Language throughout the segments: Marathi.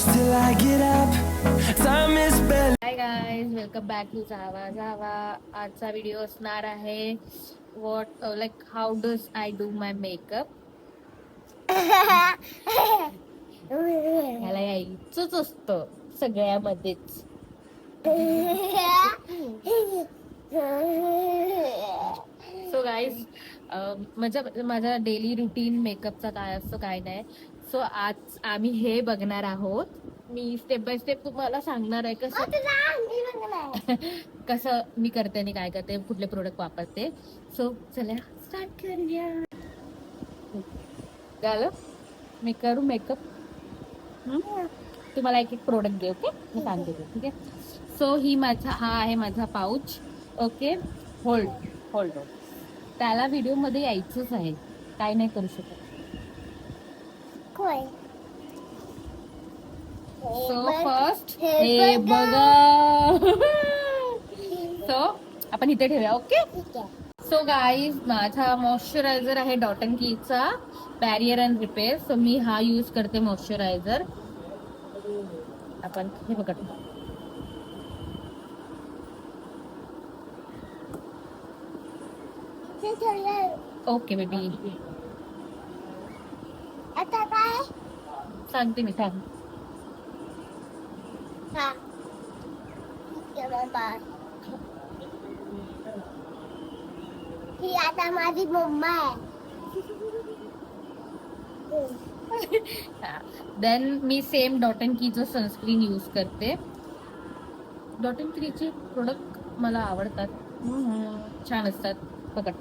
till I get up. Time is barely. Hi guys, welcome back to Java Java. आजचा व्हिडिओ असणार आहे what like how does I do my makeup. ह्याला यायचंच असतं सगळ्यामध्येच. सो गाईज, माझा डेली रुटीन मेकअपचा काय असतं काय नाही. सो आज आम्ही हे बघणार आहोत. मी स्टेप बाय स्टेप तुम्हाला सांगणार आहे कसं मी करते आणि काय करते, कुठले प्रोडक्ट वापरते. सो चला स्टार्ट करूया. झालं मी करू मेकअप. तुम्हाला एक एक प्रोडक्ट दे. ओके, मी सांगते ते. ठीक आहे. सो हा आहे माझा पाऊच. Okay, hold hold. त्याला व्हिडिओ मध्ये यायचंच आहे, काय नाही करू शकत. सो फर्स्ट हे बघा. सो आपण इथे ठेवूया. ओके. सो गाईज, माझा मॉइश्चरायझर आहे डॉट अँड कीचा बॅरियर अँड रिपेअर. सो मी हा यूज करते मॉइश्चरायझर. आपण हे बघा. ओके बेबी, आता काय सांगते मी. सांग. ही आता माझी मम्मा आहे. देन मी सेम डॉट अँड कीचं सनस्क्रीन यूज करते. डॉट अँड कीचे प्रोडक्ट मला आवडतात, छान असतात. बघा.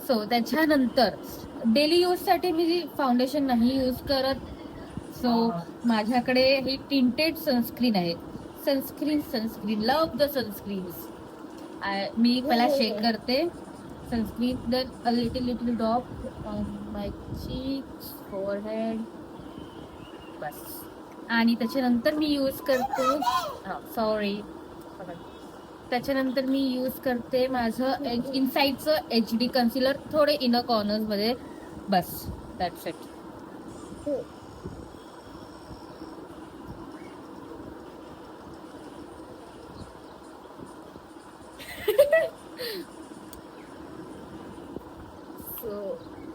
सो त्याच्यानंतर डेली यूजसाठी मी फाउंडेशन नाही यूज करत. सो माझ्याकडे ही टिंटेड सनस्क्रीन आहे. Sunscreen love the sunscreens. मी पहिला शेक करते sunscreen, then a little drop on my cheeks, forehead, बस. आणि त्याच्यानंतर मी यूज करते त्याच्यानंतर मी यूज करते माझं इनसाइडचं HD कन्सिलर, थोडे इनर कॉर्नर्स मध्ये, बस. That's it.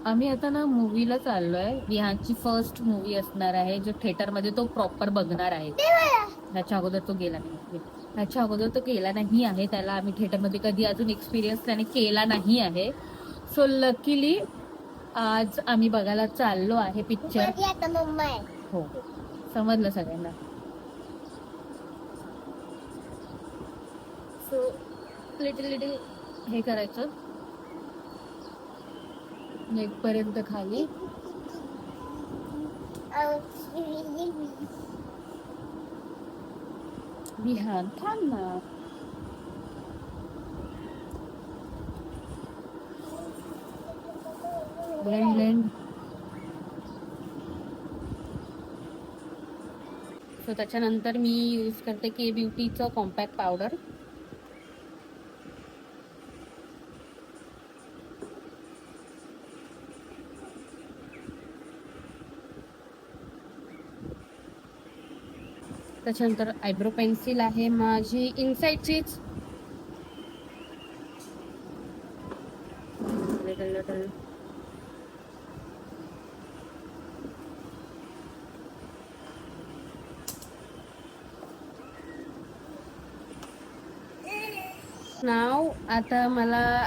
आम्ही आता ना मूवीला चाललोय. विहानची फर्स्ट मूवी असणार आहे, जो थिएटरमध्ये तो प्रॉपर बघणार आहे. ह्याच्या अगोदर तो गेला नाही आहे. त्याला आम्ही थिएटरमध्ये कधी अजून एक्सपिरियन्स त्याने केला नाही आहे. सो लकीली आज आम्ही बघायला चाललो आहे पिक्चर. मम्मा आहे. हो, समजलं सगळ्यांना. सो लिटिल हे करायचं नेक पर्यंत खाली. विहान थांब ना. ब्लेंड. सो त्याच्यानंतर मी यूज करते के ब्युटीचं कॉम्पॅक्ट पावडर. त्याच्यानंतर आयब्रो पेन्सिल आहे माझी इनसाइडचीच. नाव आता मला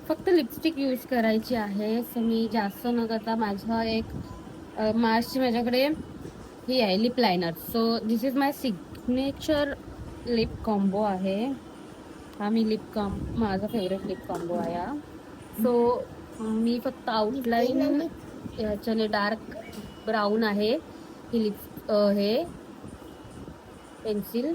फक्त लिपस्टिक यूज करायची आहे. सो मी जास्त न करता माझा एक मार्सची माझ्याकडे ही आहे lip liner. So this is my signature lip combo आहे. हा माझा फेवरेट लिप कॉम्बो आहे हा. सो मी फक्त आउटलाईन याच्याने डार्क ब्राऊन आहे ही लिप हे पेन्सिल.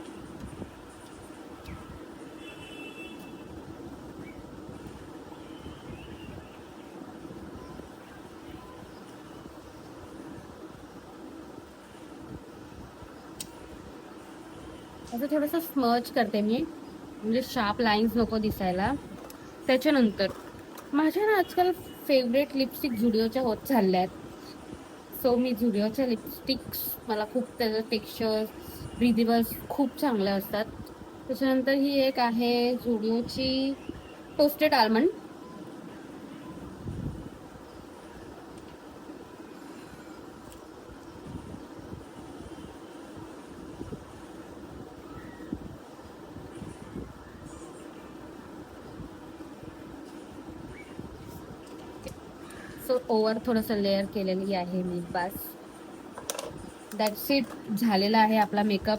असं थोडंसं स्मर्च करते मी, म्हणजे शार्प लाईन्स नको दिसायला. त्याच्यानंतर माझ्या ना आजकाल फेवरेट लिपस्टिक झुडिओच्या होत चालल्या आहेत. सो मी झुडिओच्या लिपस्टिक्स, मला खूप त्याचं टेक्स्चर, ब्रिदेबल्स खूप चांगले असतात. त्याच्यानंतर ही एक आहे झुडिओची टोस्टेड आल्मंड. सो ओव्हर थोडंसं लेअर केलेली आहे मी, बस दॅट्स इट. झालेला आहे आपला मेकअप.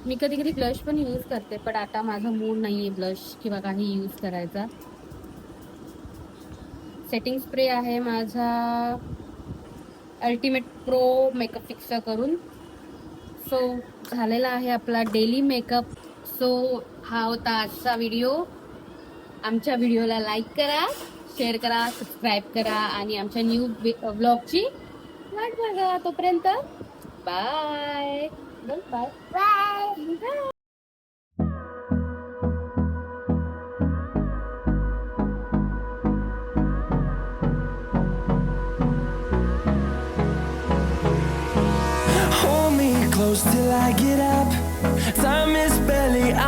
मी कधी कधी ब्लश पण यूज करते, पण आता माझा मूड नाही आहे ब्लश किंवा काही यूज करायचा. सेटिंग स्प्रे आहे माझा अल्टिमेट प्रो मेकअप फिक्सर करून. सो झालेला आहे आपला डेली मेकअप. सो हा होता आजचा व्हिडिओ. आमच्या व्हिडिओला लाईक करा, शेअर करा, सबस्क्राईब करा आणि आमच्या न्यू व्लॉगची वाट बघा. तोपर्यंत bye bye bye. Hold me close till I get up. Time is barely